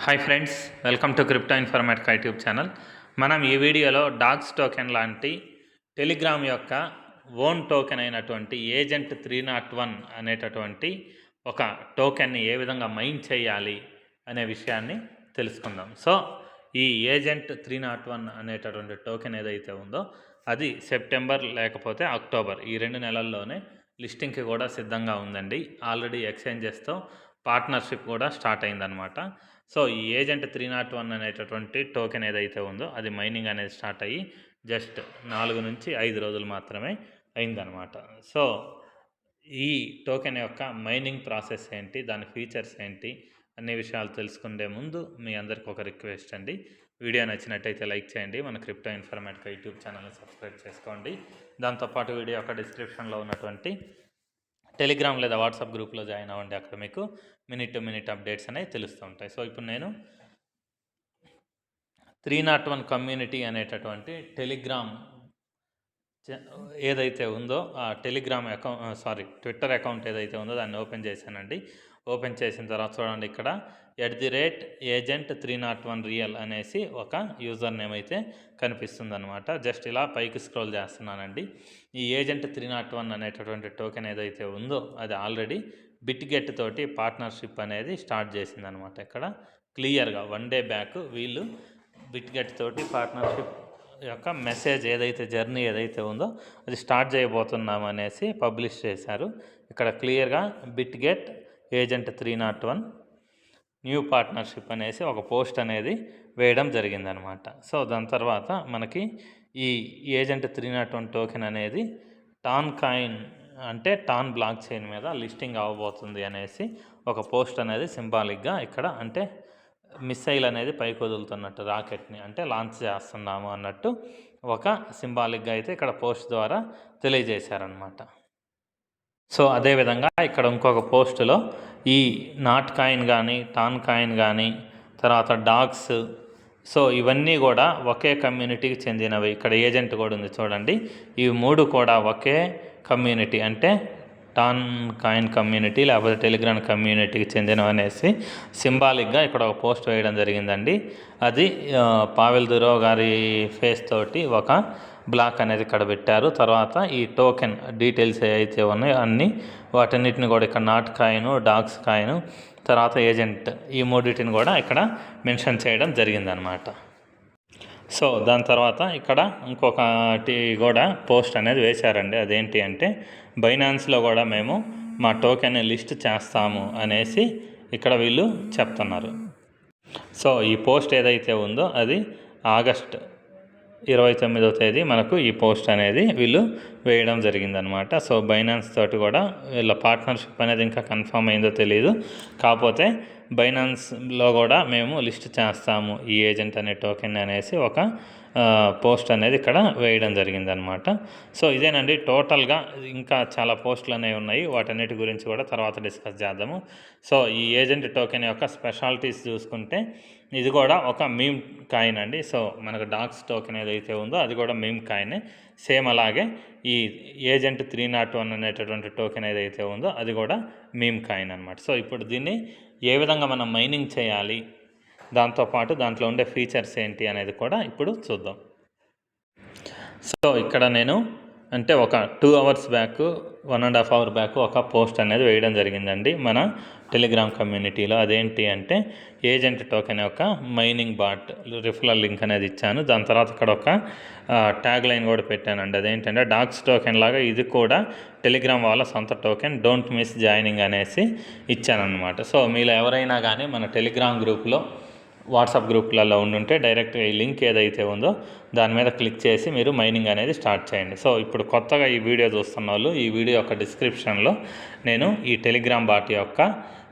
Hi friends, welcome to crypto informatic YouTube channel. మనం ఈ వీడియోలో డాగ్స్ టోకెన్ లాంటి టెలిగ్రామ్ యొక్క ఓన్ టోకెన్ అయినటువంటి ఏజెంట్ 301 అనేటటువంటి ఒక టోకెన్ని ఏ విధంగా మైన్ చేయాలి అనే విషయాన్ని తెలుసుకుందాం. సో ఈ ఏజెంట్ 301 అనేటటువంటి టోకెన్ ఏదైతే ఉందో అది సెప్టెంబర్ లేకపోతే అక్టోబర్ ఈ 2 నెలల్లోనే లిస్టింగ్కి కూడా సిద్ధంగా ఉందండి. ఆల్రెడీ ఎక్స్చేంజెస్తో పార్ట్నర్షిప్ కూడా స్టార్ట్ అయిందనమాట. సో ఈ ఏజెంట్ 301 అనేటటువంటి టోకెన్ ఏదైతే ఉందో అది మైనింగ్ అనేది స్టార్ట్ అయ్యి జస్ట్ 4 నుంచి 5 రోజులు మాత్రమే అయిందనమాట. సో ఈ టోకెన్ యొక్క మైనింగ్ ప్రాసెస్ ఏంటి, దాని ఫీచర్స్ ఏంటి అనే విషయాలు తెలుసుకునే ముందు మీ అందరికీ ఒక రిక్వెస్ట్ అండి. వీడియో నచ్చినట్టయితే లైక్ చేయండి, మన క్రిప్టో ఇన్ఫర్మేటిక్ యూట్యూబ్ ఛానల్ని సబ్స్క్రైబ్ చేసుకోండి. దాంతోపాటు వీడియో యొక్క డిస్క్రిప్షన్లో ఉన్నటువంటి టెలిగ్రామ్ లేదా వాట్సాప్ గ్రూప్లో జాయిన్ అవ్వండి. అక్కడ మీకు మినిట్ టు మినిట్ అప్డేట్స్ అనేవి తెలుస్తూ ఉంటాయి. సో ఇప్పుడు నేను 301 కమ్యూనిటీ అనేటటువంటి టెలిగ్రామ్ ఏదైతే ఉందో ఆ టెలిగ్రామ్ ట్విట్టర్ అకౌంట్ ఏదైతే ఉందో దాన్ని ఓపెన్ చేశానండి. ఓపెన్ చేసిన తర్వాత చూడండి, ఇక్కడ @agent 301 real అనేసి ఒక యూజర్ నేమ్ అయితే కనిపిస్తుందన్నమాట. జస్ట్ ఇలా పైకి స్క్రోల్ చేస్తున్నానండి. ఈ ఏజెంట్ 301 అనేటటువంటి టోకెన్ ఏదైతే ఉందో అది ఆల్రెడీ బిట్గెట్ తోటి పార్ట్నర్షిప్ అనేది స్టార్ట్ చేసిందనమాట. ఇక్కడ క్లియర్గా 1 డే బ్యాక్ వీళ్ళు బిట్గెట్ తోటి పార్ట్నర్షిప్ యొక్క మెసేజ్ ఏదైతే జర్నీ ఏదైతే ఉందో అది స్టార్ట్ చేయబోతున్నాం అనేసి పబ్లిష్ చేశారు. ఇక్కడ క్లియర్గా బిట్గెట్ ఏజెంట్ 301 న్యూ పార్ట్నర్షిప్ అనేసి ఒక పోస్ట్ అనేది వేయడం జరిగిందనమాట. సో దాని తర్వాత మనకి ఈ ఏజెంట్ 301 టోకెన్ అనేది టాన్ కాయిన్ అంటే టాన్ బ్లాక్ చైన్ మీద లిస్టింగ్ అవ్వబోతుంది అనేసి ఒక పోస్ట్ అనేది సింబాలిక్గా ఇక్కడ అంటే మిస్సైల్ అనేది పైకి వదులుతున్నట్టు రాకెట్ని అంటే లాంచ్ చేస్తున్నాము అన్నట్టు ఒక సింబాలిక్గా అయితే ఇక్కడ పోస్ట్ ద్వారా తెలియజేశారనమాట. సో అదేవిధంగా ఇక్కడ ఇంకొక పోస్టులో ఈ నాట్ కాయిన్ కానీ టాన్ కాయిన్ కానీ తర్వాత డాగ్స్, సో ఇవన్నీ కూడా ఒకే కమ్యూనిటీకి చెందినవి. ఇక్కడ ఏజెంట్ కూడా ఉంది చూడండి. ఇవి 3 కూడా ఒకే కమ్యూనిటీ అంటే టాన్ కాయిన్ కమ్యూనిటీ లేకపోతే టెలిగ్రామ్ కమ్యూనిటీకి చెందినవి అనేసి సింబాలిక్గా ఇక్కడ ఒక పోస్ట్ వేయడం జరిగిందండి. అది పావెల్ దురో గారి ఫేస్ తోటి ఒక బ్లాక్ అనేది ఇక్కడ పెట్టారు. తర్వాత ఈ టోకెన్ డీటెయిల్స్ ఏవైతే ఉన్నాయో అన్నీ వాటన్నిటిని కూడా ఇక్కడ నాట్ కాయిన్, డాగ్స్ కాయిన్, తర్వాత ఏజెంట్ ఈ 3టిని కూడా ఇక్కడ మెన్షన్ చేయడం జరిగిందనమాట. సో దాని తర్వాత ఇక్కడ ఇంకొకటి కూడా పోస్ట్ అనేది వేశారండి. అదేంటి అంటే బైనాన్స్లో కూడా మేము మా టోకెన్ లిస్ట్ చేస్తాము అనేసి ఇక్కడ వీళ్ళు చెప్తున్నారు. సో ఈ పోస్ట్ ఏదైతే ఉందో అది ఆగస్ట్ 29వ తేదీ మనకు ఈ పోస్ట్ అనేది వీళ్ళు వేయడం జరిగిందనమాట. సో బైనాన్స్ తోటి కూడా వీళ్ళ పార్ట్నర్షిప్ అనేది ఇంకా కన్ఫర్మ్ అయిందో తెలియదు. కాకపోతే బైనాన్స్లో కూడా మేము లిస్ట్ చేస్తాము ఈ ఏజెంట్ అనే టోకెన్ అనేసి ఒక పోస్ట్ అనేది ఇక్కడ వేయడం జరిగిందనమాట. సో ఇదేనండి టోటల్గా. ఇంకా చాలా పోస్టులు అనేవి ఉన్నాయి, వాటన్నిటి గురించి కూడా తర్వాత డిస్కస్ చేద్దాము. సో ఈ ఏజెంట్ టోకెన్ యొక్క స్పెషాలిటీస్ చూసుకుంటే ఇది కూడా ఒక మీమ్ కాయిన్ అండి. సో మనకు డాగ్స్ టోకెన్ ఏదైతే ఉందో అది కూడా మీమ్ కాయినే. సేమ్ అలాగే ఈ ఏజెంట్ 301 అనేటటువంటి టోకెన్ ఏదైతే ఉందో అది కూడా మీమ్ కాయిన్ అనమాట. సో ఇప్పుడు దీన్ని ఏ విధంగా మనం మైనింగ్ చేయాలి, దాంతోపాటు దాంట్లో ఉండే ఫీచర్స్ ఏంటి అనేది కూడా ఇప్పుడు చూద్దాం. సో ఇక్కడ నేను అంటే ఒక 2 అవర్స్ బ్యాక్ 1.5 అవర్ బ్యాక్ ఒక పోస్ట్ అనేది వేయడం జరిగిందండి మన టెలిగ్రామ్ కమ్యూనిటీలో. అదేంటి అంటే ఏజెంట్ టోకెన్ యొక్క మైనింగ్ బాట్ రిఫరల్ లింక్ అనేది ఇచ్చాను. దాని తర్వాత ఇక్కడ ఒక ట్యాగ్ లైన్ కూడా పెట్టానండి. అదేంటంటే డాగ్స్ టోకెన్ లాగా ఇది కూడా టెలిగ్రామ్ వాళ్ళ సొంత టోకెన్, డోంట్ మిస్ జాయినింగ్ అనేసి ఇచ్చానమాట. సో మీలో ఎవరైనా కానీ మన టెలిగ్రామ్ గ్రూప్లో వాట్సాప్ గ్రూప్లలో ఉండుంటే డైరెక్ట్గా ఈ లింక్ ఏదైతే ఉందో దాని మీద క్లిక్ చేసి మీరు మైనింగ్ అనేది స్టార్ట్ చేయండి. సో ఇప్పుడు కొత్తగా ఈ వీడియో చూస్తున్న వాళ్ళు ఈ వీడియో యొక్క డిస్క్రిప్షన్లో నేను ఈ టెలిగ్రామ్ బాట్ యొక్క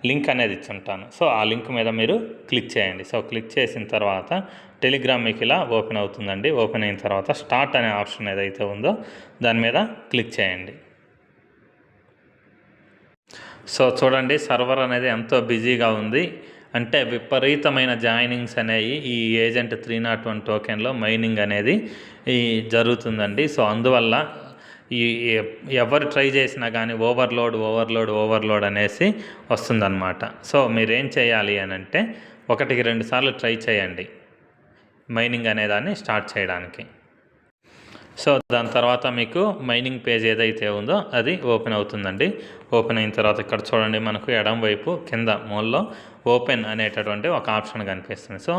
లింక్ అనేది ఇచ్చుంటాను. సో ఆ లింక్ మీద మీరు క్లిక్ చేయండి. సో క్లిక్ చేసిన తర్వాత టెలిగ్రామ్ మీకు ఇలా ఓపెన్ అవుతుందండి. ఓపెన్ అయిన తర్వాత స్టార్ట్ అనే ఆప్షన్ ఏదైతే ఉందో దాని మీద క్లిక్ చేయండి. సో చూడండి, సర్వర్ అనేది ఎంతో బిజీగా ఉంది. అంటే విపరీతమైన జాయినింగ్స్ అనేవి ఈ ఏజెంట్ 301 టోకెన్లో మైనింగ్ అనేది జరుగుతుందండి. సో అందువల్ల ఈ ఎవరు ట్రై చేసినా కానీ ఓవర్లోడ్ అనేసి వస్తుందన్నమాట. సో మీరేం చేయాలి అని అంటే 1-2 సార్లు ట్రై చేయండి మైనింగ్ అనేదాన్ని స్టార్ట్ చేయడానికి. సో దాని తర్వాత మీకు మైనింగ్ పేజ్ ఏదైతే ఉందో అది ఓపెన్ అవుతుందండి. ఓపెన్ అయిన తర్వాత ఇక్కడ చూడండి, మనకు ఎడం వైపు కింద మూలలో ఓపెన్ అనేటటువంటి ఒక ఆప్షన్ కనిపిస్తుంది. సో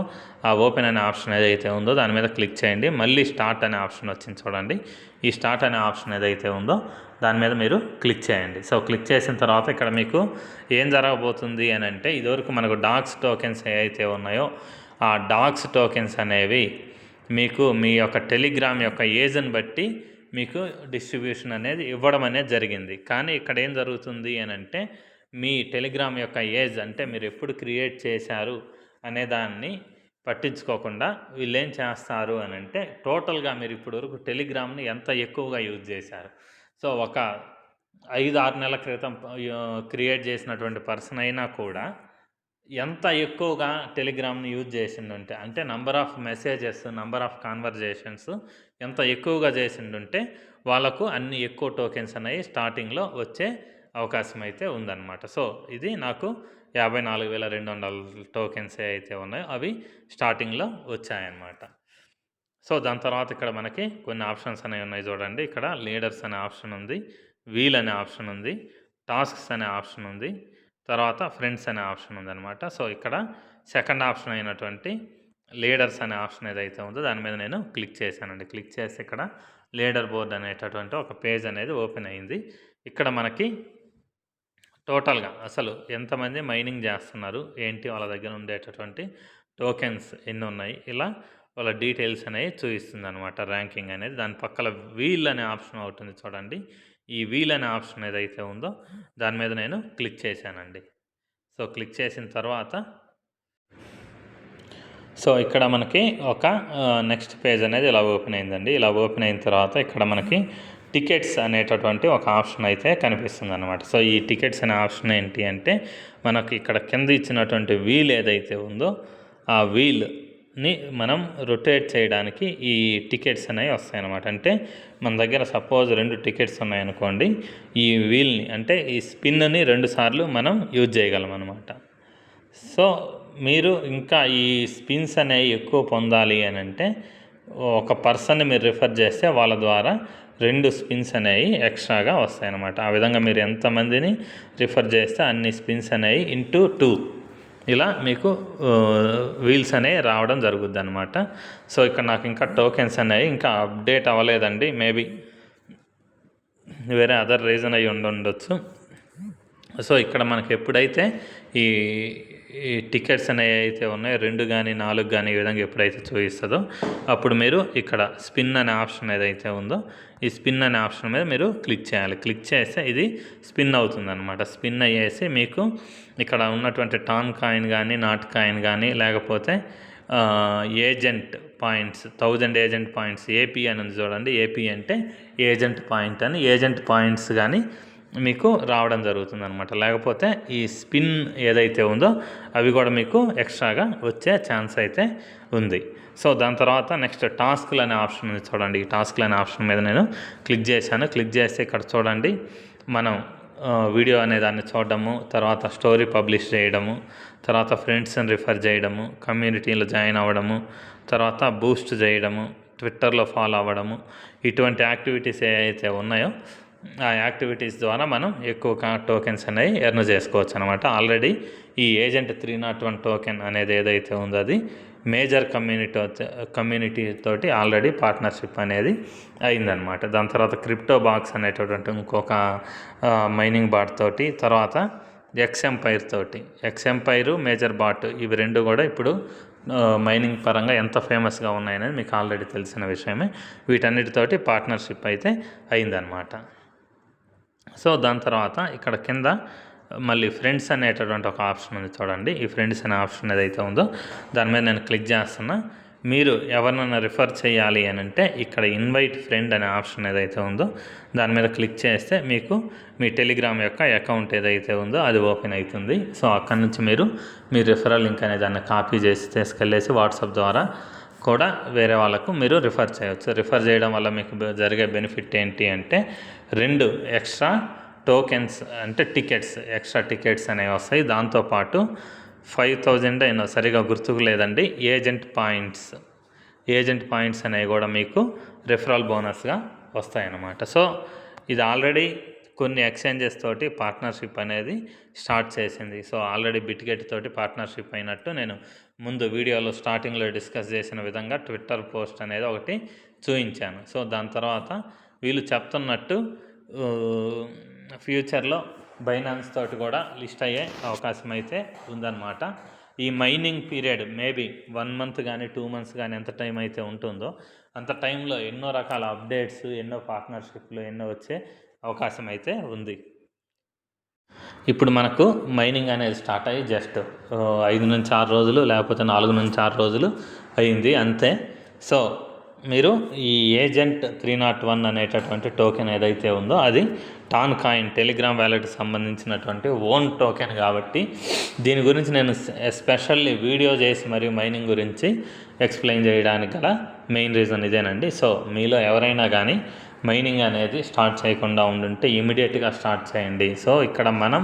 ఆ ఓపెన్ అనే ఆప్షన్ ఏదైతే ఉందో దాని మీద క్లిక్ చేయండి. మళ్ళీ స్టార్ట్ అనే ఆప్షన్ వచ్చింది చూడండి. ఈ స్టార్ట్ అనే ఆప్షన్ ఏదైతే ఉందో దాని మీద మీరు క్లిక్ చేయండి. సో క్లిక్ చేసిన తర్వాత ఇక్కడ మీకు ఏం జరగబోతుంది అని అంటే, ఇదివరకు మనకు డాగ్స్ టోకెన్స్ ఏవైతే ఉన్నాయో ఆ డాగ్స్ టోకెన్స్ అనేవి మీకు మీ యొక్క టెలిగ్రామ్ యొక్క ఏజ్ని బట్టి మీకు డిస్ట్రిబ్యూషన్ అనేది ఇవ్వడం అనేది జరిగింది. కానీ ఇక్కడ ఏం జరుగుతుంది అని అంటే, మీ టెలిగ్రామ్ యొక్క ఏజ్ అంటే మీరు ఎప్పుడు క్రియేట్ చేశారు అనే దాన్ని పట్టించుకోకుండా వీళ్ళు ఏం చేస్తారు అని అంటే, టోటల్గా మీరు ఇప్పుడు వరకు టెలిగ్రామ్ని ఎంత ఎక్కువగా యూజ్ చేశారు. సో ఒక 5-6 నెలల క్రితం క్రియేట్ చేసినటువంటి పర్సన్ అయినా కూడా ఎంత ఎక్కువగా టెలిగ్రామ్ని యూజ్ చేసిండుంటే, అంటే number of messages, number of conversations ఎంత ఎక్కువగా చేసిండుంటే వాళ్ళకు అన్ని ఎక్కువ టోకెన్స్ అనేవి స్టార్టింగ్లో వచ్చే అవకాశం అయితే ఉందన్నమాట. సో ఇది నాకు 54,200 టోకెన్స్ అయితే ఉన్నాయో అవి స్టార్టింగ్లో వచ్చాయన్నమాట. సో దాని తర్వాత ఇక్కడ మనకి కొన్ని ఆప్షన్స్ అనేవి ఉన్నాయి చూడండి. ఇక్కడ లీడర్స్ అనే ఆప్షన్ ఉంది, వీల్ అనే ఆప్షన్ ఉంది, టాస్క్స్ అనే ఆప్షన్ ఉంది, తర్వాత ఫ్రెండ్స్ అనే ఆప్షన్ ఉందన్నమాట. సో ఇక్కడ సెకండ్ ఆప్షన్ అయినటువంటి లీడర్స్ అనే ఆప్షన్ ఏదైతే ఉందో దాని మీద నేను క్లిక్ చేశానండి. క్లిక్ చేసి ఇక్కడ లీడర్ బోర్డ్ అనేటటువంటి ఒక పేజ్ అనేది ఓపెన్ అయింది. ఇక్కడ మనకి టోటల్గా అసలు ఎంతమంది మైనింగ్ చేస్తున్నారు, ఏంటి, వాళ్ళ దగ్గర ఉండేటటువంటి టోకెన్స్ ఎన్ని ఉన్నాయి, ఇలా వాళ్ళ డీటెయిల్స్ అనేవి చూపిస్తుంది అనమాట, ర్యాంకింగ్ అనేది. దాని పక్కన వీల్ అనే ఆప్షన్ అవుతుంది చూడండి. ఈ వీల్ అనే ఆప్షన్ ఏదైతే ఉందో దాని మీద నేను క్లిక్ చేశానండి. సో క్లిక్ చేసిన తర్వాత సో ఇక్కడ మనకి ఒక నెక్స్ట్ పేజ్ అనేది ఇలా ఓపెన్ అయిందండి. ఇలా ఓపెన్ అయిన తర్వాత ఇక్కడ మనకి టికెట్స్ అనేటటువంటి ఒక ఆప్షన్ అయితే కనిపిస్తుంది అనమాట. సో ఈ టికెట్స్ అనే ఆప్షన్ ఏంటి అంటే, మనకి ఇక్కడ కింద ఇచ్చినటువంటి వీల్ ఏదైతే ఉందో ఆ వీల్ని మనం రొటేట్ చేయడానికి ఈ టికెట్స్ అనేవి వస్తాయన్నమాట. అంటే మన దగ్గర సపోజ్ 2 టికెట్స్ ఉన్నాయనుకోండి, ఈ వీల్ని అంటే ఈ స్పిన్ని 2 సార్లు మనం యూజ్ చేయగలం అనమాట. సో మీరు ఇంకా ఈ స్పిన్స్ అనేవి ఎక్కువ పొందాలి అని అంటే ఒక పర్సన్ని మీరు రిఫర్ చేస్తే వాళ్ళ ద్వారా 2 స్పిన్స్ అనేవి ఎక్స్ట్రాగా వస్తాయన్నమాట. ఆ విధంగా మీరు ఎంతమందిని రిఫర్ చేస్తే అన్ని స్పిన్స్ అనేవి ఇంటూ 2 ఇలా మీకు వీల్స్ అనేవి రావడం జరుగుద్ది అనమాట. సో ఇక్కడ నాకు ఇంకా టోకెన్స్ అనేవి ఇంకా అప్డేట్ అవ్వలేదండి. మేబీ వేరే అదర్ రీజన్ అయి ఉండొచ్చు. సో ఇక్కడ మనకి ఎప్పుడైతే ఈ టికెట్స్ అనేవి అయితే ఉన్నాయో 2 కానీ 4 కానీ ఈ విధంగా ఎప్పుడైతే చూపిస్తుందో అప్పుడు మీరు ఇక్కడ స్పిన్ అనే ఆప్షన్ ఏదైతే ఉందో ఈ స్పిన్ అనే ఆప్షన్ మీద మీరు క్లిక్ చేయాలి. క్లిక్ చేస్తే ఇది స్పిన్ అవుతుంది అనమాట. స్పిన్ అయ్యేసి మీకు ఇక్కడ ఉన్నటువంటి టాన్ కాయిన్ కానీ, నాట్ కాయిన్ కానీ, లేకపోతే agent points, 1000 agent points, AP అని ఉంది చూడండి. ఏపీ అంటే ఏజెంట్ పాయింట్ అని, ఏజెంట్ పాయింట్స్ కానీ మీకు రావడం జరుగుతుంది అనమాట. లేకపోతే ఈ స్పిన్ ఏదైతే ఉందో అవి కూడా మీకు ఎక్స్ట్రాగా వచ్చే ఛాన్స్ అయితే ఉంది. సో దాని తర్వాత నెక్స్ట్ టాస్క్లు అనే ఆప్షన్ ఉంది చూడండి. ఈ టాస్క్లు అనే ఆప్షన్ మీద నేను క్లిక్ చేశాను. క్లిక్ చేస్తే ఇక్కడ చూడండి, మనం వీడియో అనే దాన్ని చూడడము, తర్వాత స్టోరీ పబ్లిష్ చేయడము, తర్వాత ఫ్రెండ్స్ని రిఫర్ చేయడము, కమ్యూనిటీలో జాయిన్ అవ్వడము, తర్వాత బూస్ట్ చేయడము, ట్విట్టర్లో ఫాలో అవ్వడము, ఇటువంటి యాక్టివిటీస్ ఏవైతే ఉన్నాయో ఆ యాక్టివిటీస్ ద్వారా మనం ఎక్కువ టోకెన్స్ అనేవి ఎర్న్ చేసుకోవచ్చు అనమాట. ఆల్రెడీ ఈ ఏజెంట్ 301 టోకెన్ అనేది ఏదైతే ఉందో అది మేజర్ కమ్యూనిటీ తోటి ఆల్రెడీ పార్ట్నర్షిప్ అనేది అయిందనమాట. దాని తర్వాత క్రిప్టో బాక్స్ అనేటటువంటి ఇంకొక మైనింగ్ బాట్ తోటి, తర్వాత ఎక్స్ఎంపైర్ తోటి, ఎక్స్ఎంపైరు మేజర్ బాట్ ఇవి 2 కూడా ఇప్పుడు మైనింగ్ పరంగా ఎంత ఫేమస్గా ఉన్నాయనేది మీకు ఆల్రెడీ తెలిసిన విషయమే. వీటన్నిటితోటి పార్ట్నర్షిప్ అయితే అయిందనమాట. సో దాని తర్వాత ఇక్కడ కింద మళ్ళీ ఫ్రెండ్స్ అనేటటువంటి ఒక ఆప్షన్ ఉంది చూడండి. ఈ ఫ్రెండ్స్ అనే ఆప్షన్ ఏదైతే ఉందో దాని మీద నేను క్లిక్ చేస్తున్నా. మీరు ఎవరినైనా రిఫర్ చేయాలి అని అంటే ఇక్కడ ఇన్వైట్ ఫ్రెండ్ అనే ఆప్షన్ ఏదైతే ఉందో దాని మీద క్లిక్ చేస్తే మీకు మీ టెలిగ్రామ్ యొక్క అకౌంట్ ఏదైతే ఉందో అది ఓపెన్ అవుతుంది. సో అక్కడి నుంచి మీరు మీ రిఫరల్ లింక్ అనే దాన్ని కాపీ చేసి తీసుకెళ్ళేసి వాట్సాప్ ద్వారా కూడా వేరే వాళ్ళకు మీరు రిఫర్ చేయవచ్చు. రిఫర్ చేయడం వల్ల మీకు జరిగే బెనిఫిట్ ఏంటి అంటే 2 ఎక్స్ట్రా టోకెన్స్ అంటే ఎక్స్ట్రా టికెట్స్ అనేవి వస్తాయి. దాంతోపాటు 5000 అయినా సరిగా గుర్తుకు లేదండి ఏజెంట్ పాయింట్స్ అనేవి కూడా మీకు రిఫరల్ బోనస్గా వస్తాయన్నమాట. సో ఇది ఆల్రెడీ కొన్ని ఎక్స్చేంజెస్ తోటి పార్ట్నర్షిప్ అనేది స్టార్ట్ చేసింది. సో ఆల్రెడీ బిట్గెట్ తోటి పార్ట్నర్షిప్ అయినట్టు నేను ముందు వీడియోలో స్టార్టింగ్లో డిస్కస్ చేసిన విధంగా ట్విట్టర్ పోస్ట్ అనేది ఒకటి చూపించాను. సో దాని తర్వాత వీళ్ళు చెప్తున్నట్టు ఫ్యూచర్లో బైనాన్స్ తోటి కూడా లిస్ట్ అయ్యే అవకాశం అయితే ఉందన్నమాట. ఈ మైనింగ్ పీరియడ్ మేబీ 1 మంత్ కానీ 2 మంత్స్ కానీ ఎంత టైం అయితే ఉంటుందో అంత టైంలో ఎన్నో రకాల అప్డేట్స్, ఎన్నో పార్ట్నర్షిప్లు ఎన్నో వచ్చే అవకాశం అయితే ఉంది. ఇప్పుడు మనకు మైనింగ్ అనేది స్టార్ట్ అయ్యి జస్ట్ 5 నుంచి 6 రోజులు లేకపోతే 4 నుంచి 6 రోజులు అయింది అంతే. సో మీరు ఈ ఏజెంట్ 301 అనేటటువంటి టోకెన్ ఏదైతే ఉందో అది టాన్ కాయిన్ టెలిగ్రామ్ వ్యాలెట్కి సంబంధించినటువంటి ఓన్ టోకెన్ కాబట్టి దీని గురించి నేను ఎస్పెషల్లీ వీడియో చేసి మరియు మైనింగ్ గురించి ఎక్స్ప్లెయిన్ చేయడానికి గల మెయిన్ రీజన్ ఇదేనండి. సో మీలో ఎవరైనా కానీ మైనింగ్ అనేది స్టార్ట్ చేయకుండా ఉండుంటే ఇమీడియట్గా స్టార్ట్ చేయండి. సో ఇక్కడ మనం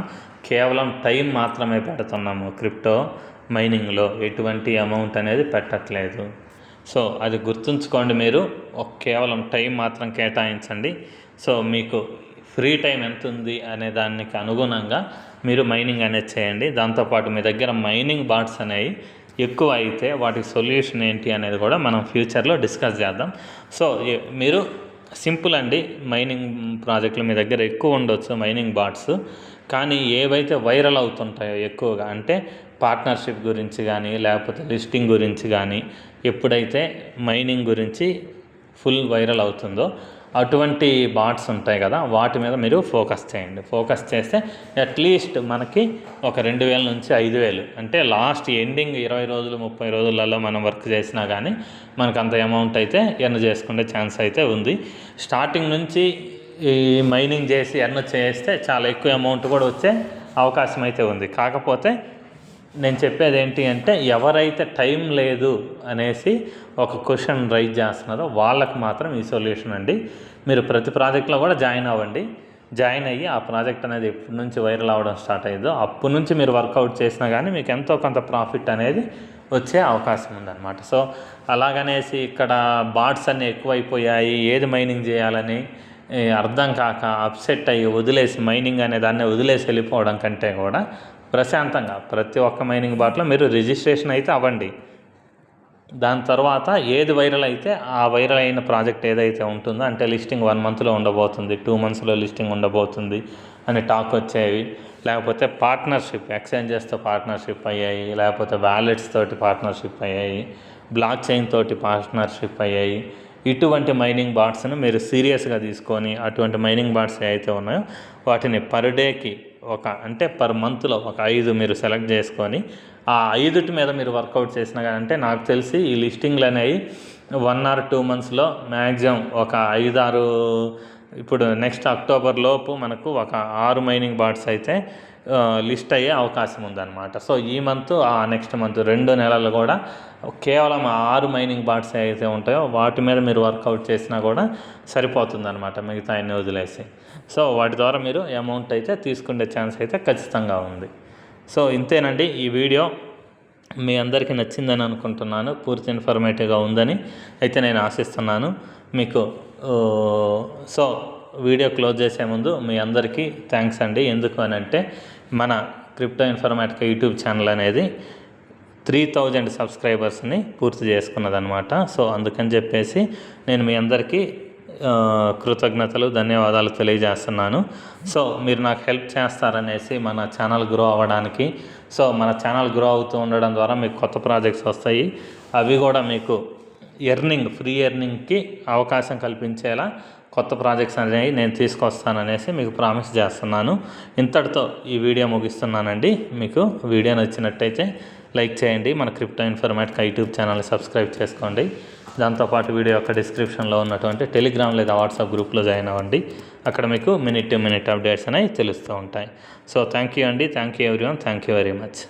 కేవలం టైం మాత్రమే పెడుతున్నాము, క్రిప్టో మైనింగ్లో ఎటువంటి అమౌంట్ అనేది పెట్టట్లేదు. సో అది గుర్తుంచుకోండి, మీరు కేవలం టైం మాత్రం కేటాయించండి. సో మీకు ఫ్రీ టైం ఎంత ఉంది అనే దానికి అనుగుణంగా మీరు మైనింగ్ అనేది చేయండి. దాంతోపాటు మీ దగ్గర మైనింగ్ బాట్స్ అనేవి ఎక్కువ అయితే వాటికి సొల్యూషన్ ఏంటి అనేది కూడా మనం ఫ్యూచర్లో డిస్కస్ చేద్దాం. సో మీరు సింపుల్ అండి, మైనింగ్ ప్రాజెక్టులు మీ దగ్గర ఎక్కువ ఉండొచ్చు మైనింగ్ బాట్స్, కానీ ఏవైతే వైరల్ అవుతుంటాయో ఎక్కువగా అంటే పార్ట్నర్షిప్ గురించి కానీ లేకపోతే లిస్టింగ్ గురించి కానీ ఎప్పుడైతే మైనింగ్ గురించి ఫుల్ వైరల్ అవుతుందో అటువంటి బాట్స్ ఉంటాయి కదా, వాటి మీద మీరు ఫోకస్ చేయండి. ఫోకస్ చేస్తే అట్లీస్ట్ మనకి ఒక 2000 నుంచి 5000 అంటే లాస్ట్ ఎండింగ్ 20 రోజులు 30 రోజులలో మనం వర్క్ చేసినా కానీ మనకు అంత అమౌంట్ అయితే ఎర్న్ చేసుకునే ఛాన్స్ అయితే ఉంది. స్టార్టింగ్ నుంచి ఈ మైనింగ్ చేసి ఎర్న్ చేస్తే చాలా ఎక్కువ అమౌంట్ కూడా వచ్చే అవకాశం అయితే ఉంది. కాకపోతే నేను చెప్పేది ఏంటి అంటే ఎవరైతే టైం లేదు అనేసి ఒక క్వశ్చన్ రైజ్ చేస్తున్నారో వాళ్ళకు మాత్రం ఈ సొల్యూషన్ అండి. మీరు ప్రతి ప్రాజెక్ట్లో కూడా జాయిన్ అవ్వండి. జాయిన్ అయ్యి ఆ ప్రాజెక్ట్ అనేది ఎప్పటి నుంచి వైరల్ అవ్వడం స్టార్ట్ అయ్యిందో అప్పటి నుంచి మీరు వర్కౌట్ చేసినా కానీ మీకు ఎంతో కొంత ప్రాఫిట్ అనేది వచ్చే అవకాశం ఉందన్నమాట. సో అలాగనేసి ఇక్కడ బాట్స్ అన్నీ ఎక్కువైపోయాయి, ఏది మైనింగ్ చేయాలని అర్థం కాక అప్సెట్ అయ్యి వదిలేసి మైనింగ్ అనే దాన్ని వదిలేసి వెళ్ళిపోవడం కంటే కూడా ప్రశాంతంగా ప్రతి ఒక్క మైనింగ్ బాట్లో మీరు రిజిస్ట్రేషన్ అయితే అవ్వండి. దాని తర్వాత ఏది వైరల్ అయితే ఆ వైరల్ అయిన ప్రాజెక్ట్ ఏదైతే ఉంటుందో అంటే లిస్టింగ్ 1 మంత్లో ఉండబోతుంది, 2 మంత్స్లో లిస్టింగ్ ఉండబోతుంది అని టాక్ వచ్చేవి, లేకపోతే పార్ట్నర్షిప్ ఎక్స్చేంజెస్తో పార్ట్నర్షిప్ అయ్యాయి, లేకపోతే వ్యాలెట్స్ తోటి పార్ట్నర్షిప్ అయ్యాయి, బ్లాక్ చైన్ తోటి పార్ట్నర్షిప్ అయ్యాయి. ఇటువంటి మైనింగ్ బాట్స్ను మీరు సీరియస్గా తీసుకొని అటువంటి మైనింగ్ బాట్స్ ఏవైతే ఉన్నాయో వాటిని పర్ డేకి అంటే పర్ మంత్లో ఒక 5 మీరు సెలెక్ట్ చేసుకొని ఆ 5 మీద మీరు వర్కౌట్ చేసినా కానీ అంటే నాకు తెలిసి ఈ లిస్టింగ్లు అనేవి 1 or 2 మంత్స్లో మ్యాక్సిమం ఒక 5-6 ఇప్పుడు నెక్స్ట్ అక్టోబర్ లోపు మనకు ఒక 6 మైనింగ్ బాట్స్ అయితే లిస్ట్ అయ్యే అవకాశం ఉందన్నమాట. సో ఈ మంత్ నెక్స్ట్ మంత్ 2 నెలలు కూడా కేవలం 6 మైనింగ్ బాట్స్ అయితే ఉంటాయో వాటి మీద మీరు వర్కౌట్ చేసినా కూడా సరిపోతుందన్నమాట, మిగతా అన్ని వదిలేసి. సో వాటి ద్వారా మీరు అమౌంట్ అయితే తీసుకునే ఛాన్స్ అయితే ఖచ్చితంగా ఉంది. సో ఇంతేనండి, ఈ వీడియో మీ అందరికీ నచ్చిందని అనుకుంటున్నాను, పూర్తి ఇన్ఫర్మేటివ్గా ఉందని అయితే నేను ఆశిస్తున్నాను మీకు. సో వీడియో క్లోజ్ చేసే ముందు మీ అందరికీ థ్యాంక్స్ అండి. ఎందుకు అని అంటే మన క్రిప్టో ఇన్ఫర్మేటిక్ యూట్యూబ్ ఛానల్ అనేది 3000 సబ్స్క్రైబర్స్ని పూర్తి చేసుకున్నదనమాట. సో అందుకని చెప్పేసి నేను మీ అందరికీ కృతజ్ఞతలు, ధన్యవాదాలు తెలియజేస్తున్నాను. సో మీరు నాకు హెల్ప్ చేస్తారనేసి మన ఛానల్ గ్రో అవ్వడానికి. సో మన ఛానల్ గ్రో అవుతూ ఉండడం ద్వారా మీకు కొత్త ప్రాజెక్ట్స్ వస్తాయి, అవి కూడా మీకు ఫ్రీ ఎర్నింగ్కి అవకాశం కల్పించేలా కొత్త ప్రాజెక్ట్స్ అనేవి నేను తీసుకొస్తాననేసి మీకు ప్రామిస్ చేస్తున్నాను. ఇంతటితో ఈ వీడియో ముగిస్తున్నానండి. మీకు వీడియో నచ్చినట్టయితే లైక్ చేయండి, మన క్రిప్టో ఇన్ఫర్మేటిక్ యూట్యూబ్ ఛానల్ని సబ్స్క్రైబ్ చేసుకోండి. దాంతోపాటు వీడియో యొక్క డిస్క్రిప్షన్లో ఉన్నటువంటి టెలిగ్రామ్ లేదా వాట్సాప్ గ్రూప్లో జాయిన్ అవ్వండి. అక్కడ మీకు మినిట్ టు మినిట్ అప్డేట్స్ అనేవి తెలుస్తూ ఉంటాయి. సో థ్యాంక్ యూ అండి, thank you everyone, thank you very much.